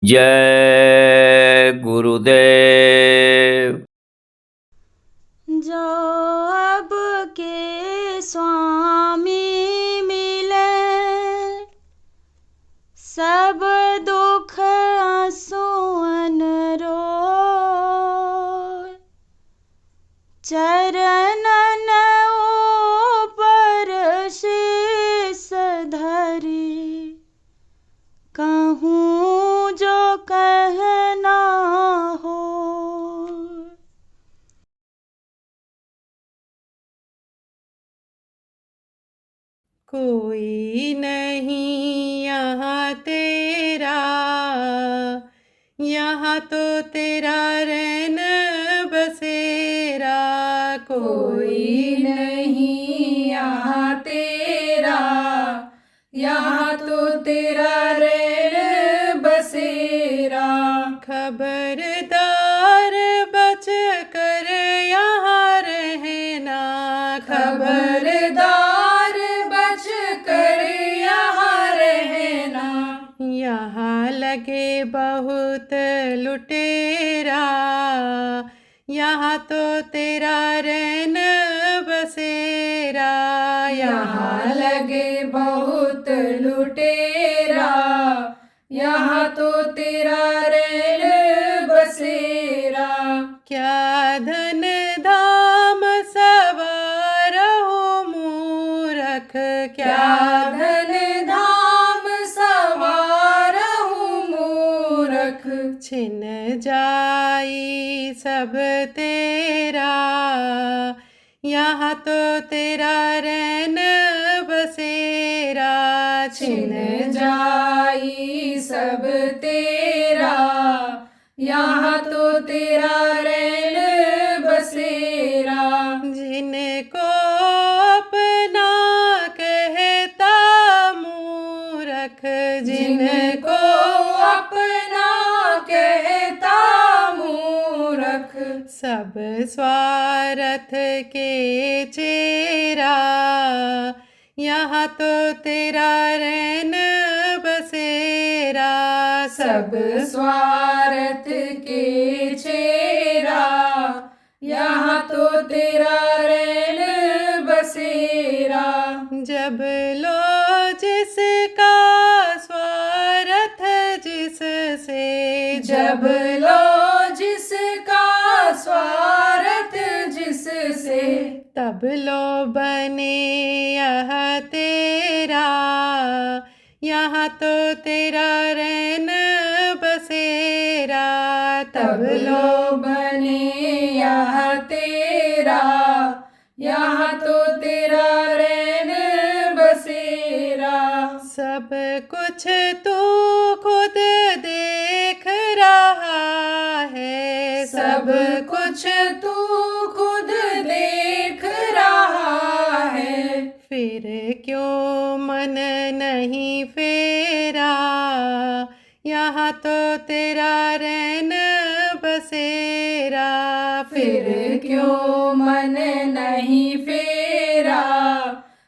जय गुरुदेव। जो अब के स्वामी मिले, सब दुख आंसुअन रोए। चरणन ऊपर शीस धरी, कहूँ जो कहना हो। कोई नहीं यहाँ तेरा, यहाँ तो तेरा रहन बसेरा। कोई नहीं यहाँ तेरा, यहाँ तो तेरा रहन बसेरा। खबरदार बच कर यहाँ रहना, खबरदार बच कर यहाँ रहना। यहाँ लगे बहुत लुटेरा, यहाँ तो तेरा रहन बसेरा। यहाँ लगे बहुत लुटेरा, यहाँ तो तेरा रहन बसेरा। क्या धन धाम सवार हो मूरख, क्या धन धाम सवार हूँ मूरख। छिन जाई सब तेरा, यहाँ तो तेरा रहन बसेरा। छिन जाई सब तेरा, यहाँ तो तेरा रहन बसेरा। जिनको अपना कहता मूरख, जिनको अपना कहता मूरख। सब स्वार्थ के चेरा, यहाँ तो तेरा रहन बसेरा। सब स्वार्थ के चेरा, यहाँ तो तेरा रहन बसेरा। जब लो जिसका स्वार्थ जिससे, जब लो जिसका स्वार्थ जिससे, तब लो बने यह तेरा, यहाँ तो तेरा रहन बसेरा। तब लो बने यह तेरा, यहाँ तो तेरा रहन बसेरा। सब कुछ तू खुद देख रहा है, सब कुछ तू खुद देख रहा है। फिर क्यों मन नहीं फेरा, यहाँ तो तेरा रहन बसेरा। फिर क्यों मन नहीं फेरा,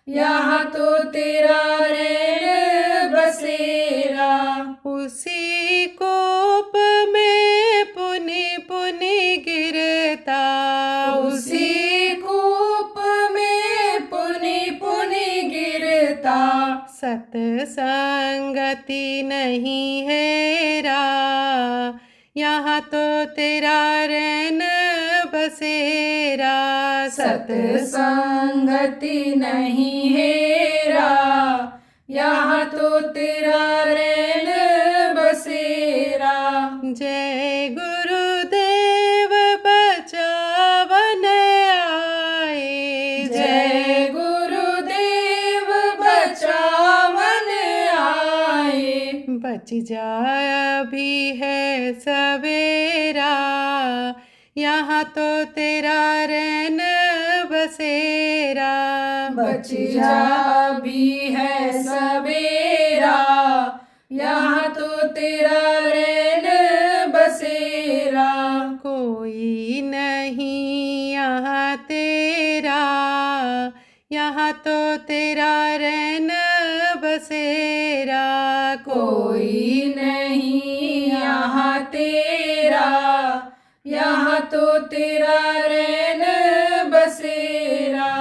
यहाँ तो तेरा रहन बसेरा। उसी कोप में पुनि पुनि गिरता, उसी कूप में पुनि पुनि गिरता। सतसंगति नहीं हेरा, यहाँ तो तेरा रहन बसेरा। सतसंगति नहीं हेरा, यहाँ तो तेरा रहन बसेरा। जय गुरुदेव बचावन आए, जय गुरुदेव बचावन आए। बच जा अभी है सवेरा, यहाँ तो तेरा रहन बसेरा। बच जा भी है सवेरा, यहाँ तो तेरा रहन बसेरा। कोई नहीं यहाँ तेरा, यहाँ यहाँ तो तेरा रैन बसेरा। कोई नहीं यहाँ तेरा, यहाँ तो तेरा रैन बसेरा।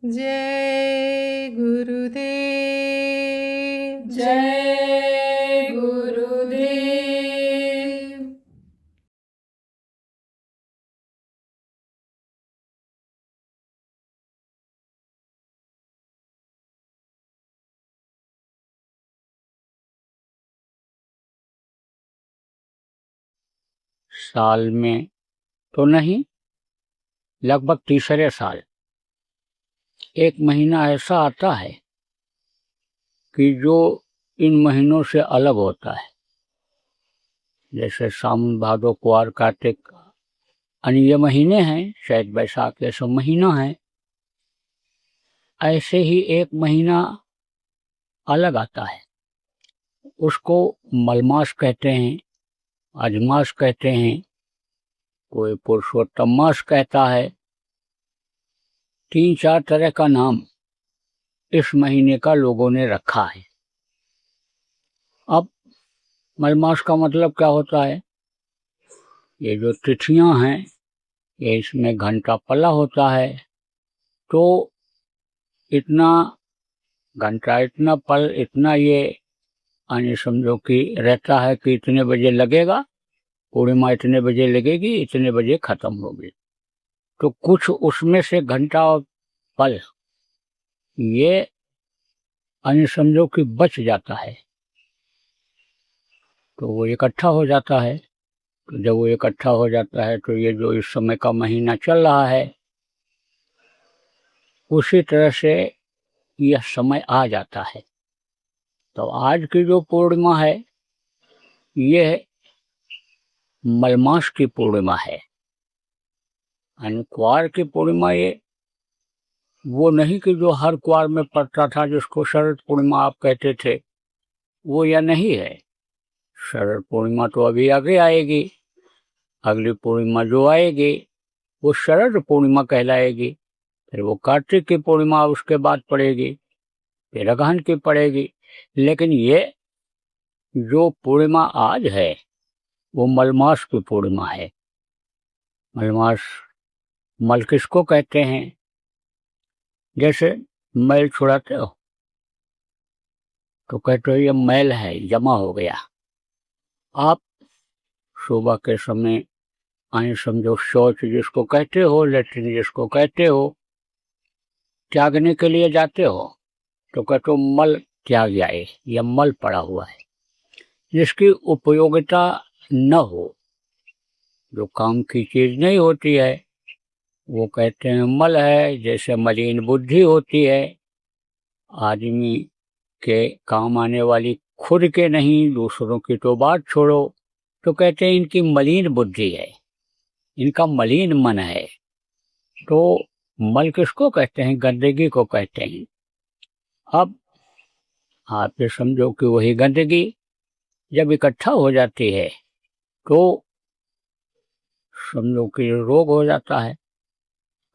जय गुरुदेव। जय गुरुदेव। साल में तो नहीं, लगभग तीसरे साल एक महीना ऐसा आता है कि जो इन महीनों से अलग होता है। जैसे सावन भादो कुआर कार्तिक अन्य महीने हैं, चैत बैसाख ये सब महीना है, ऐसे ही एक महीना अलग आता है। उसको मलमास कहते हैं, अजमास कहते हैं, कोई पुरुषोत्तम मास कहता है। 3-4 तरह का नाम इस महीने का लोगों ने रखा है। अब मलमास का मतलब क्या होता है? ये जो तिथियां हैं, ये इसमें घंटा पला होता है, तो इतना घंटा, इतना पल, इतना ये यानी समझो कि रहता है कि इतने बजे लगेगा, पूर्णिमा इतने बजे लगेगी, इतने बजे खत्म होगी। तो कुछ उसमें से घंटा और पल ये यानी समझो कि बच जाता है, तो वो इकट्ठा हो जाता है। तो जब वो इकट्ठा हो जाता है तो ये जो इस समय का महीना चल रहा है, उसी तरह से यह समय आ जाता है। तो आज की जो पूर्णिमा है, ये मलमास की पूर्णिमा है। यानी कुआर की पूर्णिमा ये वो नहीं कि जो हर कुआर में पड़ता था, जिसको शरद पूर्णिमा आप कहते थे, वो यह नहीं है। शरद पूर्णिमा तो अभी आगे आएगी, अगली पूर्णिमा जो आएगी वो शरद पूर्णिमा कहलाएगी। फिर वो कार्तिक की पूर्णिमा उसके बाद पड़ेगी, फिर अगहन की पड़ेगी। लेकिन ये जो पूर्णिमा आज है वो मलमास की पूर्णिमा है। मलमास, मल किसको कहते हैं? जैसे मैल छुड़ाते हो तो कहते हो ये मैल है, जमा हो गया। आप सुबह के समय आए समझो शौच जिसको कहते हो, लेट्रिन जिसको कहते हो, त्यागने के लिए जाते हो, तो कहते हो मल त्याग जाए, यह मल पड़ा हुआ है। जिसकी उपयोगिता न हो, जो काम की चीज नहीं होती है, वो कहते हैं मल है। जैसे मलिन बुद्धि होती है, आदमी के काम आने वाली, खुद के नहीं दूसरों की तो बात छोड़ो, तो कहते हैं इनकी मलिन बुद्धि है, इनका मलिन मन है। तो मल किसको कहते हैं? गंदगी को कहते हैं। अब आप ये समझो कि वही गंदगी जब इकट्ठा हो जाती है तो समझो कि रोग हो जाता है।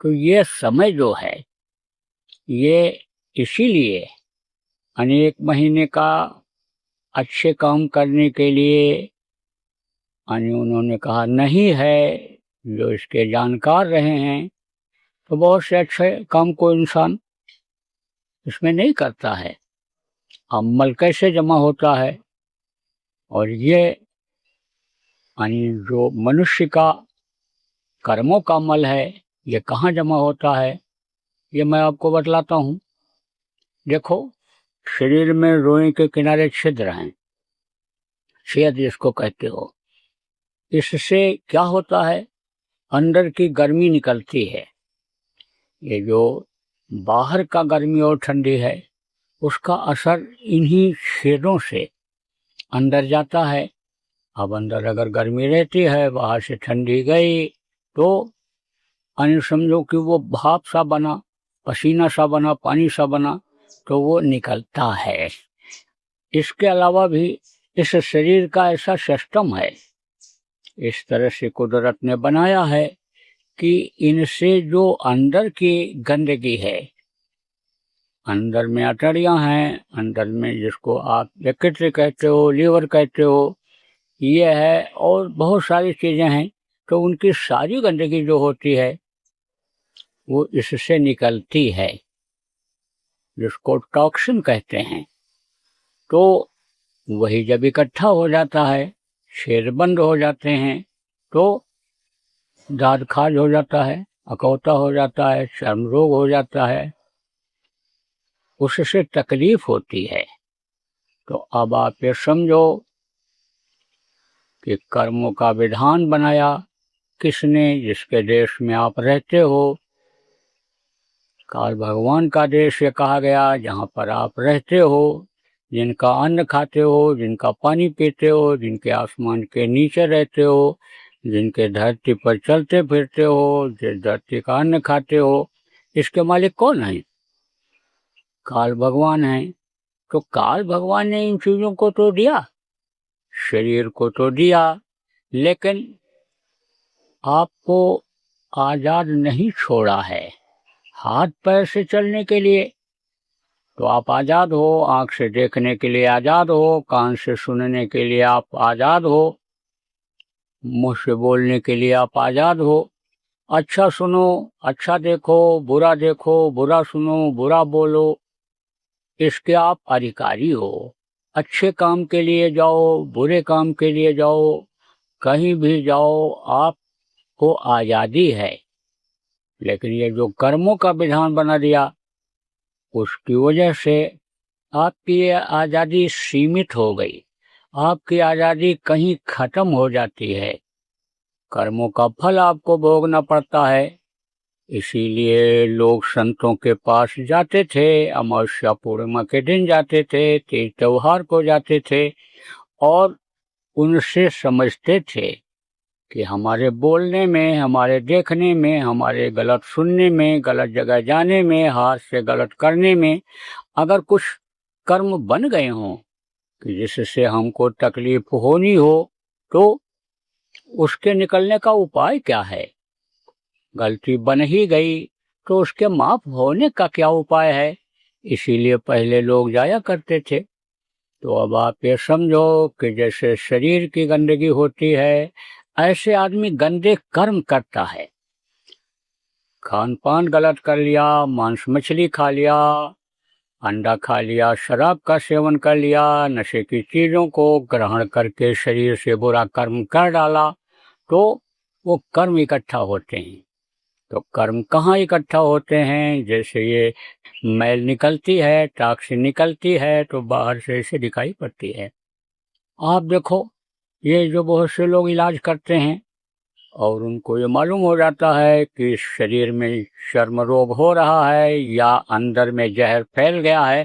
तो ये समय जो है, ये इसीलिए अनेक महीने का अच्छे काम करने के लिए उन्होंने कहा नहीं है। जो इसके जानकार रहे हैं, तो बहुत से अच्छे काम को इंसान इसमें नहीं करता है। अब मल कैसे जमा होता है? और ये जो मनुष्य का कर्मों का मल है, ये कहाँ जमा होता है, ये मैं आपको बतलाता हूँ। देखो, शरीर में रोए के किनारे छिद्र हैं, छेद जिसको कहते हो। इससे क्या होता है? अंदर की गर्मी निकलती है। ये जो बाहर का गर्मी और ठंडी है, उसका असर इन्हीं छेदों से अंदर जाता है। अब अंदर अगर गर्मी रहती है, बाहर से ठंडी गई, तो समझो कि वो भाप सा बना, पसीना सा बना, पानी सा बना, तो वो निकलता है। इसके अलावा भी इस शरीर का ऐसा सिस्टम है, इस तरह से कुदरत ने बनाया है कि इनसे जो अंदर की गंदगी है, अंदर में अटड़ियाँ हैं, अंदर में जिसको आप यकृत कहते हो, लीवर कहते हो, ये है, और बहुत सारी चीज़ें हैं। तो उनकी सारी गंदगी जो होती है वो इससे निकलती है, जिसको टॉक्सिन कहते हैं। तो वही जब इकट्ठा हो जाता है, छेद बंद हो जाते हैं, तो दाद खाज हो जाता है, अकौता हो जाता है, चर्म रोग हो जाता है, उससे तकलीफ होती है। तो अब आप ये समझो कि कर्मों का विधान बनाया किसने? जिसके देश में आप रहते हो। काल भगवान का देश ये कहा गया, जहाँ पर आप रहते हो, जिनका अन्न खाते हो, जिनका पानी पीते हो, जिनके आसमान के नीचे रहते हो, जिनके धरती पर चलते फिरते हो, जिस धरती का अन्न खाते हो, इसके मालिक कौन है? काल भगवान है। तो काल भगवान ने इन चीजों को तो दिया, शरीर को तो दिया, लेकिन आपको आजाद नहीं छोड़ा है। हाथ पैर से चलने के लिए तो आप आजाद हो, आंख से देखने के लिए आजाद हो, कान से सुनने के लिए आप आजाद हो, मुंह से बोलने के लिए आप आजाद हो। अच्छा सुनो, अच्छा देखो, बुरा सुनो, बुरा बोलो, इसके आप अधिकारी हो। अच्छे काम के लिए जाओ, बुरे काम के लिए जाओ, कहीं भी जाओ, आपको आजादी है। लेकिन ये जो कर्मों का विधान बना दिया, उसकी वजह से आपकी ये आजादी सीमित हो गई, आपकी आजादी कहीं खत्म हो जाती है। कर्मों का फल आपको भोगना पड़ता है। इसीलिए लोग संतों के पास जाते थे, अमावस्या पूर्णिमा के दिन जाते थे, तीज त्योहार को जाते थे, और उनसे समझते थे कि हमारे बोलने में, हमारे देखने में, हमारे गलत सुनने में, गलत जगह जाने में, हाथ से गलत करने में अगर कुछ कर्म बन गए हों कि जिससे हमको तकलीफ होनी हो, तो उसके निकलने का उपाय क्या है? गलती बन ही गई तो उसके माफ होने का क्या उपाय है? इसीलिए पहले लोग जाया करते थे। तो अब आप ये समझो कि जैसे शरीर की गंदगी होती है, ऐसे आदमी गंदे कर्म करता है। खान पान गलत कर लिया, मांस मछली खा लिया, अंडा खा लिया, शराब का सेवन कर लिया, नशे की चीजों को ग्रहण करके शरीर से बुरा कर्म कर डाला, तो वो कर्म इकट्ठा होते हैं। तो कर्म कहाँ इकट्ठा होते हैं? जैसे ये मैल निकलती है, टॉक्सिन निकलती है, तो बाहर से इसे दिखाई पड़ती है। आप देखो, ये जो बहुत से लोग इलाज करते हैं और उनको ये मालूम हो जाता है कि शरीर में चर्म रोग हो रहा है या अंदर में जहर फैल गया है,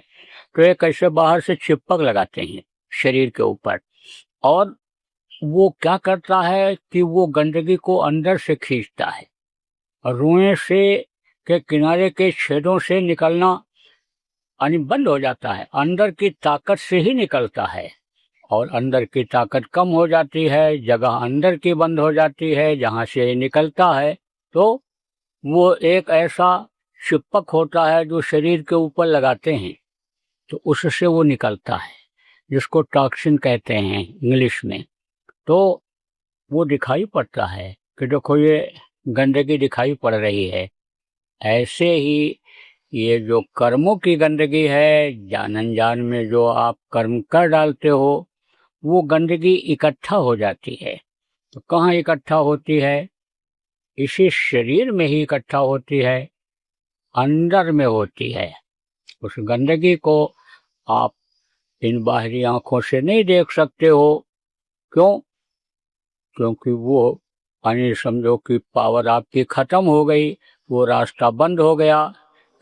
तो एक ऐसे बाहर से चिपक लगाते हैं शरीर के ऊपर, और वो क्या करता है कि वो गंदगी को अंदर से खींचता है। रुएं से के किनारे के छेदों से निकलना बंद हो जाता है, अंदर की ताकत से ही निकलता है, और अंदर की ताकत कम हो जाती है, जगह अंदर की बंद हो जाती है जहां से ये निकलता है। तो वो एक ऐसा चिपक होता है जो शरीर के ऊपर लगाते हैं, तो उससे वो निकलता है, जिसको टॉक्सिन कहते हैं इंग्लिश में। तो वो दिखाई पड़ता है कि देखो ये गंदगी दिखाई पड़ रही है। ऐसे ही ये जो कर्मों की गंदगी है, जान अनजान में जो आप कर्म कर डालते हो, वो गंदगी इकट्ठा हो जाती है। तो कहाँ इकट्ठा होती है? इसी शरीर में ही इकट्ठा होती है, अंदर में होती है। उस गंदगी को आप इन बाहरी आंखों से नहीं देख सकते हो। क्यों? क्योंकि वो समझो कि पावर आपकी खत्म हो गई, वो रास्ता बंद हो गया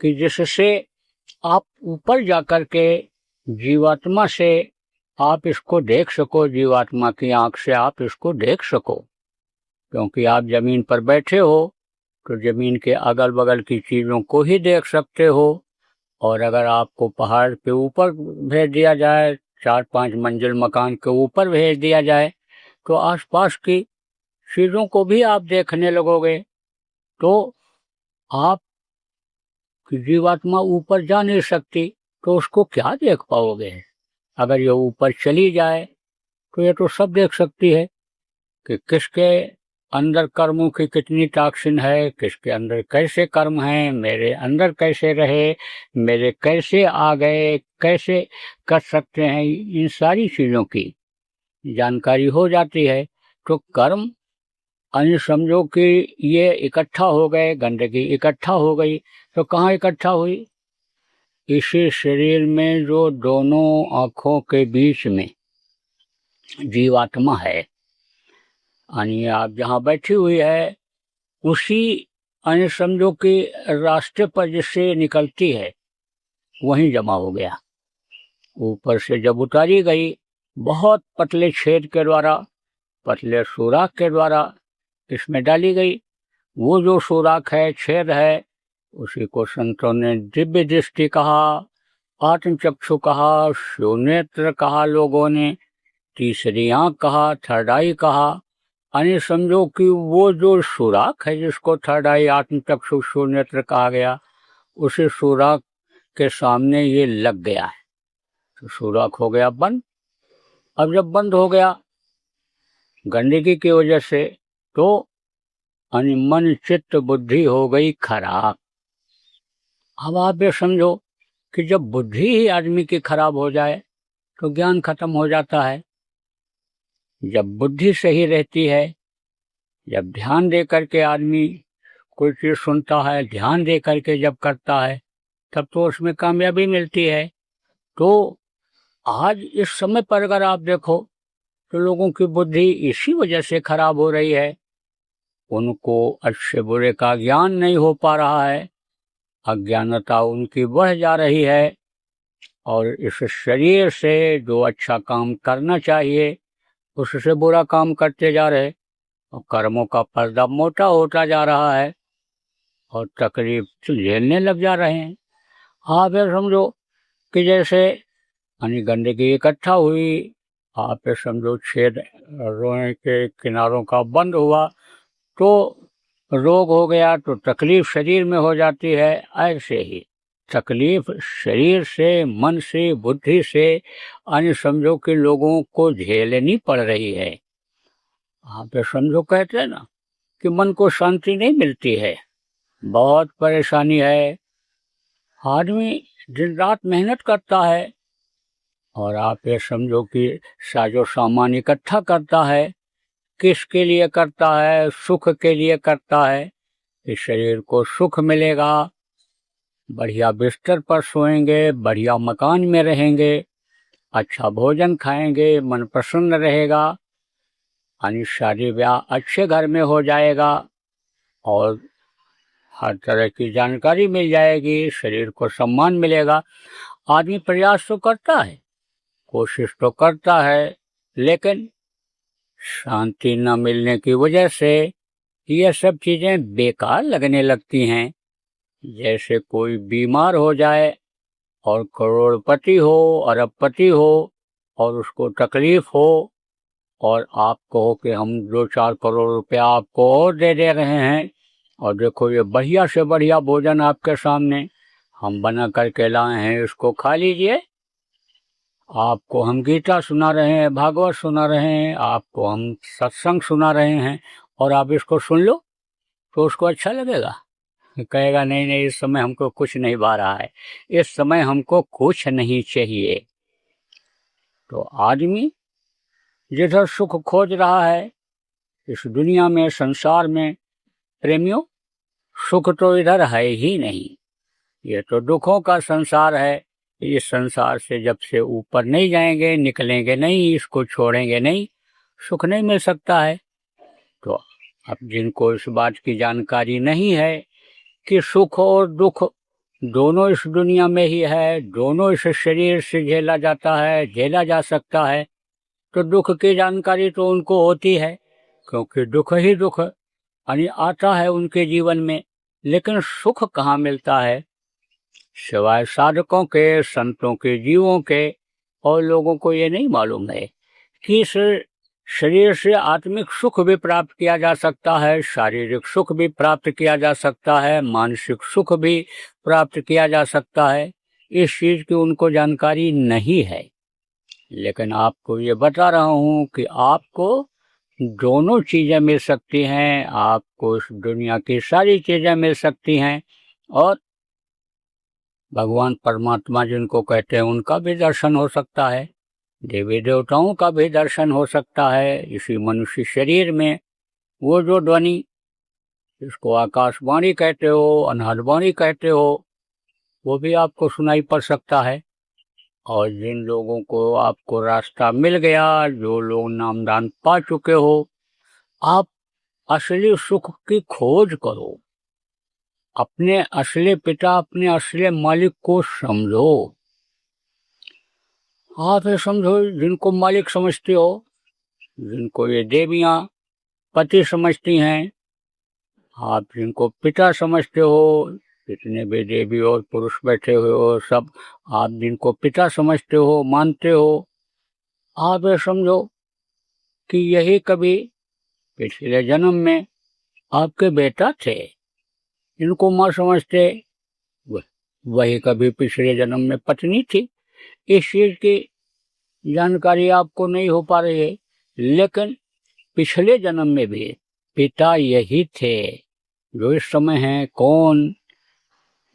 कि जिससे आप ऊपर जाकर के जीवात्मा से आप इसको देख सको, जीवात्मा की आंख से आप इसको देख सको। क्योंकि आप जमीन पर बैठे हो तो जमीन के अगल बगल की चीजों को ही देख सकते हो, और अगर आपको पहाड़ पे ऊपर भेज दिया जाए, 4-5 मंजिल मकान के ऊपर भेज दिया जाए, तो आसपास की चीजों को भी आप देखने लगोगे। तो आप कि जीवात्मा ऊपर जा नहीं सकती, तो उसको क्या देख पाओगे? अगर ये ऊपर चली जाए तो ये तो सब देख सकती है कि किसके अंदर कर्मों की कितनी टॉक्सिन है, किसके अंदर कैसे कर्म हैं, मेरे अंदर कैसे रहे, मेरे कैसे आ गए, कैसे कर सकते हैं, इन सारी चीज़ों की जानकारी हो जाती है। तो कर्म यानी समझो कि ये इकट्ठा हो गए, गंदगी इकट्ठा हो गई, तो कहाँ इकट्ठा हुई? इसी शरीर में जो दोनों आँखों के बीच में जीवात्मा है, यानी आप जहाँ बैठी हुई है उसी यानी समझो कि रास्ते पर जिससे निकलती है वहीं जमा हो गया। ऊपर से जब उतारी गई बहुत पतले छेद के द्वारा, पतले सुराख के द्वारा इसमें डाली गई, वो जो सुराख है, छेद है, उसी को संतों ने दिव्य दृष्टि कहा, आत्मचक्षु कहा, शून्यत्र कहा, लोगों ने तीसरी आंख कहा, थर्ड आई कहा। यानी समझो कि वो जो सुराख है जिसको थर्ड आई, आत्मचक्षु, शून्यत्र कहा गया, उसी सुराख के सामने ये लग गया है, तो सुराख हो गया बंद। अब जब बंद हो गया गंदगी की वजह से, तो यानी मन चित्त बुद्धि हो गई खराब। अब आप ये समझो कि जब बुद्धि ही आदमी की खराब हो जाए तो ज्ञान खत्म हो जाता है। जब बुद्धि सही रहती है, जब ध्यान दे करके आदमी कोई चीज सुनता है, ध्यान दे करके जब करता है, तब तो उसमें कामयाबी मिलती है। तो आज इस समय पर अगर आप देखो तो लोगों की बुद्धि इसी वजह से खराब हो रही है, उनको अच्छे बुरे का ज्ञान नहीं हो पा रहा है, अज्ञानता उनकी बढ़ जा रही है, और इस शरीर से जो अच्छा काम करना चाहिए उससे बुरा काम करते जा रहे, और कर्मों का पर्दा मोटा होता जा रहा है और तकलीफ झेलने लग जा रहे हैं। आप ये समझो कि जैसे यानी गंदगी इकट्ठा हुई, आप ये समझो छेद रोए के किनारों का बंद हुआ तो रोग हो गया, तो तकलीफ शरीर में हो जाती है। ऐसे ही तकलीफ शरीर से, मन से, बुद्धि से यानी समझो कि लोगों को झेलनी पड़ रही है। आप ये समझो, कहते हैं ना कि मन को शांति नहीं मिलती है, बहुत परेशानी है। आदमी दिन रात मेहनत करता है और आप ये समझो कि साजो सामान इकट्ठा करता है, किसके लिए करता है? सुख के लिए करता है। इस शरीर को सुख मिलेगा, बढ़िया बिस्तर पर सोएंगे, बढ़िया मकान में रहेंगे, अच्छा भोजन खाएंगे, मन प्रसन्न रहेगा, यानी शादी ब्याह अच्छे घर में हो जाएगा और हर तरह की जानकारी मिल जाएगी, शरीर को सम्मान मिलेगा। आदमी प्रयास तो करता है, कोशिश तो करता है, लेकिन शांति न मिलने की वजह से ये सब चीजें बेकार लगने लगती हैं। जैसे कोई बीमार हो जाए और करोड़पति हो, अरबपति हो, और उसको तकलीफ हो, और आप कहो कि हम 2-4 करोड़ रुपया आपको और दे रहे हैं, और देखो ये बढ़िया से बढ़िया भोजन आपके सामने हम बना करके लाए हैं, इसको खा लीजिए। आपको हम गीता सुना रहे हैं, भागवत सुना रहे हैं, आपको हम सत्संग सुना रहे हैं, और आप इसको सुन लो, तो उसको अच्छा लगेगा? कहेगा नहीं नहीं, इस समय हमको कुछ नहीं भा रहा है, इस समय हमको कुछ नहीं चाहिए। तो आदमी जिधर सुख खोज रहा है इस दुनिया में, संसार में, प्रेमियों, सुख तो इधर है ही नहीं, ये तो दुखों का संसार है। इस संसार से जब से ऊपर नहीं जाएंगे, निकलेंगे नहीं, इसको छोड़ेंगे नहीं, सुख नहीं मिल सकता है। तो अब जिनको इस बात की जानकारी नहीं है कि सुख और दुख दोनों इस दुनिया में ही है, दोनों इस शरीर से झेला जाता है, झेला जा सकता है, तो दुख की जानकारी तो उनको होती है, क्योंकि दुख ही दुख यानी आता है उनके जीवन में। लेकिन सुख कहाँ मिलता है? सिवाय साधकों के, संतों के, जीवों के, और लोगों को ये नहीं मालूम है कि इस शरीर से आत्मिक सुख भी प्राप्त किया जा सकता है, शारीरिक सुख भी प्राप्त किया जा सकता है, मानसिक सुख भी प्राप्त किया जा सकता है। इस चीज की उनको जानकारी नहीं है, लेकिन आपको ये बता रहा हूं कि आपको दोनों चीजें मिल सकती हैं। आपको इस दुनिया की सारी चीजें मिल सकती हैं और भगवान परमात्मा जिनको कहते हैं उनका भी दर्शन हो सकता है, देवी देवताओं का भी दर्शन हो सकता है। इसी मनुष्य शरीर में वो जो ध्वनि, जिसको आकाशवाणी कहते हो, अनादवाणी कहते हो, वो भी आपको सुनाई पड़ सकता है। और जिन लोगों को आपको रास्ता मिल गया, जो लोग नामदान पा चुके हो, आप असली सुख की खोज करो, अपने असली पिता, अपने असली मालिक को समझो। आप ये समझो, जिनको मालिक समझते हो, जिनको ये देवियां पति समझती हैं, आप जिनको पिता समझते हो, जितने भी देवी और पुरुष बैठे हुए हो, सब आप जिनको पिता समझते हो, मानते हो, आप ये समझो कि यही कभी पिछले जन्म में आपके बेटा थे। जिनको माँ समझते, वही कभी पिछले जन्म में पत्नी थी। इस चीज की जानकारी आपको नहीं हो पा रही है, लेकिन पिछले जन्म में भी पिता यही थे जो इस समय हैं। कौन?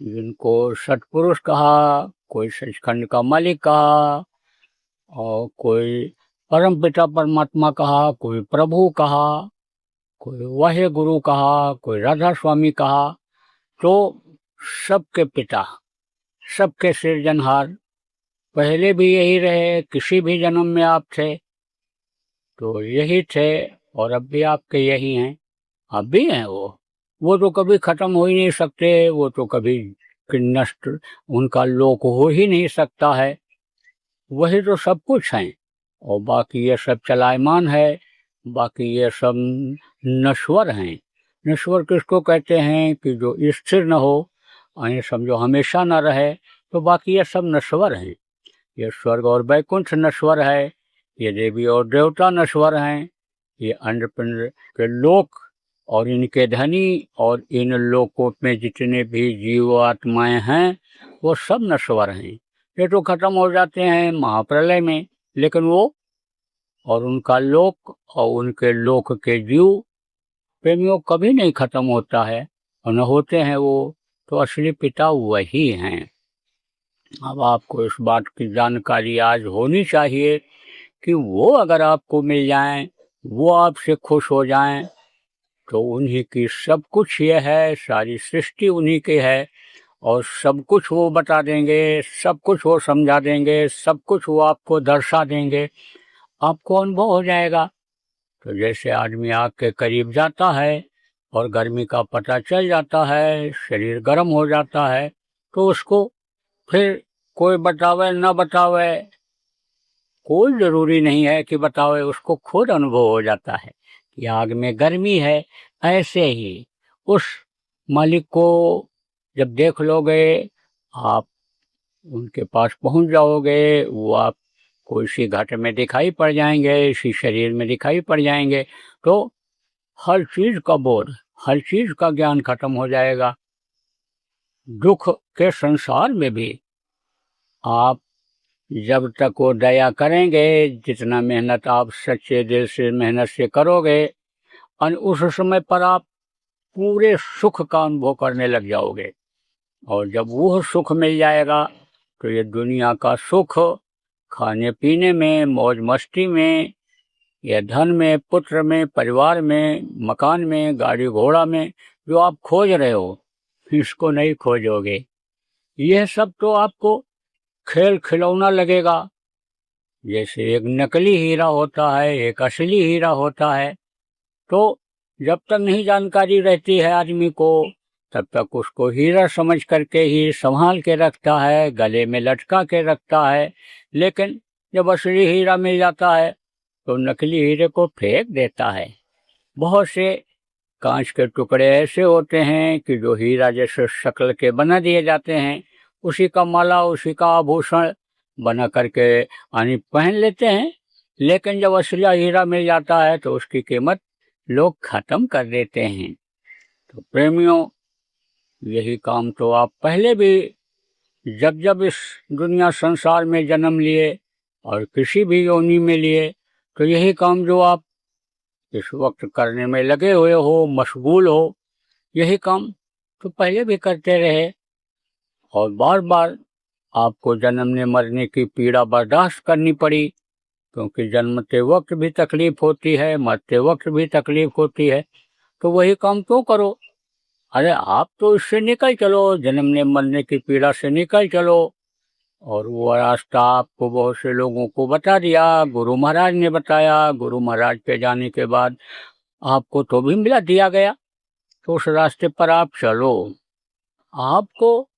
जिनको सतपुरुष कहा, कोई सचखंड का मालिक कहा, और कोई परम पिता परमात्मा कहा, कोई प्रभु कहा, कोई वाहे गुरु कहा, कोई राधा स्वामी कहा। तो सबके पिता, सबके सृजनहार पहले भी यही रहे, किसी भी जन्म में आप थे तो यही थे, और अब भी आपके यही हैं। अब भी हैं वो तो कभी खत्म हो ही नहीं सकते, वो तो कभी नष्ट, उनका लोक हो ही नहीं सकता है। वही तो सब कुछ हैं, और बाकी ये सब चलायमान है, बाकी ये सब नश्वर हैं। नश्वर किसको कहते हैं? कि जो स्थिर न हो, ये समझो हमेशा न रहे, तो बाकी ये सब नश्वर हैं। ये स्वर्ग और वैकुंठ नश्वर है, ये देवी और देवता नश्वर हैं, ये अंडपिंड के लोक और इनके धनी और इन लोकों में जितने भी जीव आत्माएं हैं, वो सब नश्वर हैं। ये तो खत्म हो जाते हैं महाप्रलय में, लेकिन वो और उनका लोक और उनके लोक के जीव प्रेमियों कभी नहीं खत्म होता है, और न होते हैं वो। तो असली पिता वही हैं। अब आपको इस बात की जानकारी आज होनी चाहिए कि वो अगर आपको मिल जाएं, वो आपसे खुश हो जाएं, तो उन्हीं की सब कुछ ये है, सारी सृष्टि उन्हीं की है, और सब कुछ वो बता देंगे, सब कुछ वो समझा देंगे, सब कुछ वो आपको दर्शा देंगे, आपको अनुभव हो जाएगा। तो जैसे आदमी आग के करीब जाता है और गर्मी का पता चल जाता है, शरीर गर्म हो जाता है, तो उसको फिर कोई बतावे न बतावे, कोई जरूरी नहीं है कि बतावे, उसको खुद अनुभव हो जाता है कि आग में गर्मी है। ऐसे ही उस मालिक को जब देख लोगे, आप उनके पास पहुंच जाओगे, वो आपको इसी घट में दिखाई पड़ जाएंगे, इसी शरीर में दिखाई पड़ जाएंगे, तो हर चीज का बोध, हर चीज का ज्ञान खत्म हो जाएगा। दुख के संसार में भी आप जब तक वो दया करेंगे, जितना मेहनत आप सच्चे दिल से मेहनत से करोगे, और उस समय पर आप पूरे सुख का अनुभव करने लग जाओगे। और जब वो सुख मिल जाएगा, तो ये दुनिया का सुख, खाने पीने में, मौज मस्ती में, या धन में, पुत्र में, परिवार में, मकान में, गाड़ी घोड़ा में, जो आप खोज रहे हो, इसको नहीं खोजोगे। यह सब तो आपको खेल खिलौना लगेगा। जैसे एक नकली हीरा होता है, एक असली हीरा होता है, तो जब तक नहीं जानकारी रहती है आदमी को, तब तक उसको हीरा समझ करके ही संभाल के रखता है, गले में लटका के रखता है। लेकिन जब असली हीरा मिल जाता है, तो नकली हीरे को फेंक देता है। बहुत से कांच के टुकड़े ऐसे होते हैं कि जो हीरा जैसे शक्ल के बना दिए जाते हैं, उसी का माला, उसी का आभूषण बना करके यानी पहन लेते हैं, लेकिन जब असली हीरा मिल जाता है तो उसकी कीमत लोग खत्म कर देते हैं। तो प्रेमियों, यही काम तो आप पहले भी जब जब इस दुनिया संसार में जन्म लिए और किसी भी योनि में लिए, तो यही काम जो आप इस वक्त करने में लगे हुए हो, मशगूल हो, यही काम तो पहले भी करते रहे। और बार बार आपको जन्मने मरने की पीड़ा बर्दाश्त करनी पड़ी, क्योंकि जन्मते वक्त भी तकलीफ होती है, मरते वक्त भी तकलीफ होती है। तो वही काम क्यों करो? अरे आप तो इससे निकल चलो, जन्मने मरने की पीड़ा से निकल चलो। और वो रास्ता आपको बहुत से लोगों को बता दिया, गुरु महाराज ने बताया। गुरु महाराज के जाने के बाद आपको तो भी मिला दिया गया, तो उस रास्ते पर आप चलो। आपको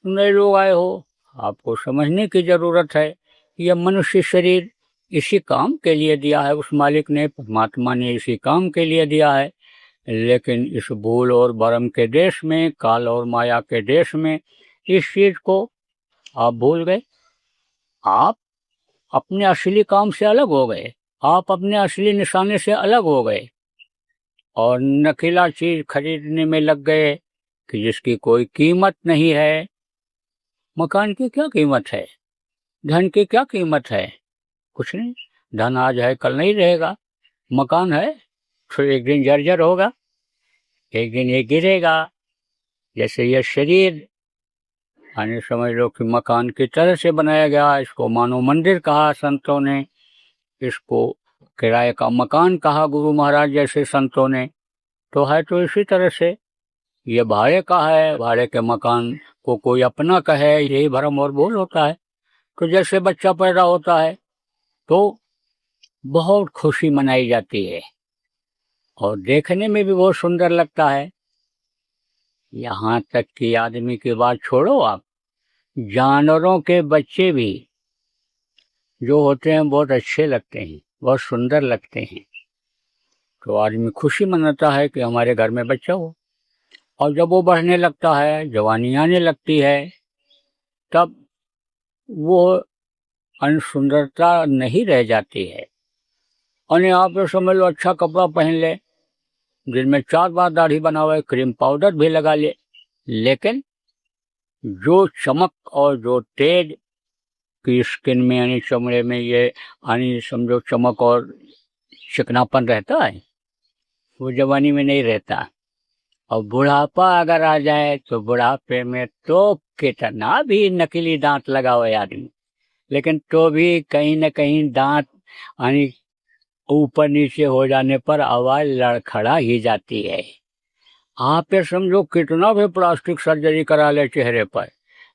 नए लोग आए हो, आपको समझने की जरूरत है। यह मनुष्य शरीर इसी काम के लिए दिया है, उस मालिक ने, परमात्मा ने इसी काम के लिए दिया है। लेकिन इस भूल और भरम के देश में, काल और माया के देश में, इस चीज को आप भूल गए। आप अपने असली काम से अलग हो गए, आप अपने असली निशाने से अलग हो गए और नकीला चीज खरीदने में लग गए कि जिसकी कोई कीमत नहीं है। मकान की क्या कीमत है? धन की क्या कीमत है? कुछ नहीं। धन आज है, कल नहीं रहेगा। मकान है तो एक दिन जर्जर होगा, एक दिन ये गिरेगा। जैसे ये शरीर यानी समझ लो कि मकान की तरह से बनाया गया। इसको मानव मंदिर कहा संतों ने, इसको किराए का मकान कहा गुरु महाराज जैसे संतों ने। तो है तो इसी तरह से ये भाड़े का है, भाड़े के मकान को कोई अपना कहे, यही भरम और भूल होता है। तो जैसे बच्चा पैदा होता है तो बहुत खुशी मनाई जाती है और देखने में भी बहुत सुंदर लगता है। यहाँ तक कि आदमी की बात छोड़ो, आप जानवरों के बच्चे भी जो होते हैं बहुत अच्छे लगते हैं, बहुत सुंदर लगते हैं। तो आदमी खुशी मनाता है कि हमारे घर में बच्चा हो। और जब वो बढ़ने लगता है, जवानी आने लगती है, तब वो अनसुंदरता नहीं रह जाती है। और आप तो समझ लो, अच्छा कपड़ा पहन ले, दिन में 4 बार दाढ़ी बनावे, क्रीम पाउडर भी लगा ले, लेकिन जो चमक और जो तेज की स्किन में यानी चमड़े में ये यानी समझो चमक और चिकनापन रहता है, वो जवानी में नहीं रहता। और बुढ़ापा अगर आ जाए तो बुढ़ापे में तो कितना भी नकली दांत लगावे आदमी, लेकिन तो भी कहीं न कहीं दांत यानी ऊपर नीचे हो जाने पर आवाज लड़खड़ा ही जाती है। आप ये समझो कितना भी प्लास्टिक सर्जरी करा ले चेहरे पर,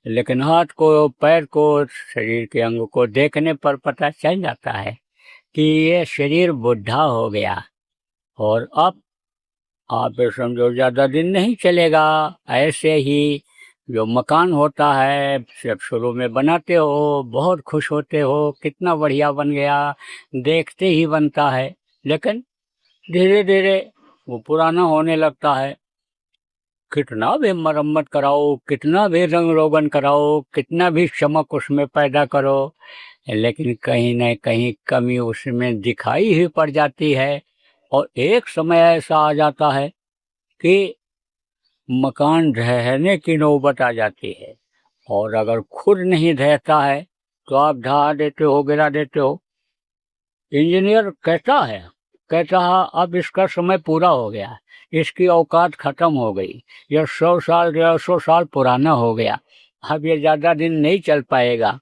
लेकिन हाथ को, पैर को, शरीर के अंग को देखने पर पता चल जाता है कि ये शरीर बुढ़ा हो गया। और अब आप ये समझो ज्यादा दिन नहीं चलेगा। ऐसे ही जो मकान होता है, जब शुरू में बनाते हो बहुत खुश होते हो, कितना बढ़िया बन गया, देखते ही बनता है, लेकिन धीरे धीरे वो पुराना होने लगता है। कितना भी मरम्मत कराओ, कितना भी रंग रोगन कराओ, कितना भी चमक उसमें पैदा करो, लेकिन कहीं न कहीं कमी उसमें दिखाई ही पड़ जाती है। और एक समय ऐसा आ जाता है कि मकान ढहने की नौबत आ जाती है, और अगर खुद नहीं ढहता है तो आप ढहा देते हो, गिरा देते हो। इंजीनियर कहता है अब इसका समय पूरा हो गया, इसकी औकात खत्म हो गई, यह 100 साल 150 साल पुराना हो गया, अब ये ज्यादा दिन नहीं चल पाएगा।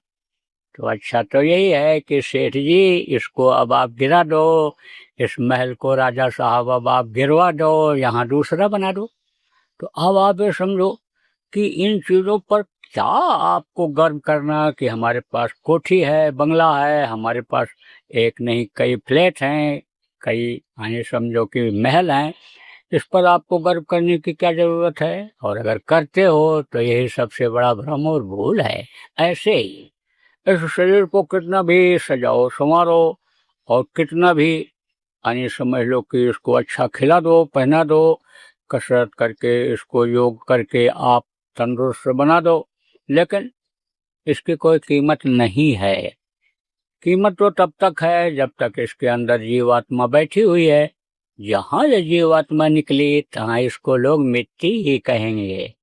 तो अच्छा तो यही है कि सेठ जी इसको अब आप गिरा दो, इस महल को राजा साहब अब आप गिरवा दो, यहाँ दूसरा बना दो। तो अब आप ये समझो कि इन चीजों पर क्या आपको गर्व करना कि हमारे पास कोठी है, बंगला है, हमारे पास एक नहीं कई फ्लैट हैं, कई यानी समझो कि महल हैं, इस पर आपको गर्व करने की क्या जरूरत है? और अगर करते हो तो यही सबसे बड़ा भ्रम और भूल है। ऐसे ही इस शरीर को कितना भी सजाओ संवारो और कितना भी यानी समझ लो कि इसको अच्छा खिला दो, पहना दो, कसरत करके इसको योग करके आप तंदुरुस्त बना दो, लेकिन इसकी कोई कीमत नहीं है। कीमत तो तब तक है जब तक इसके अंदर जीवात्मा बैठी हुई है। जहाँ ये जीवात्मा निकली तहाँ इसको लोग मिट्टी ही कहेंगे।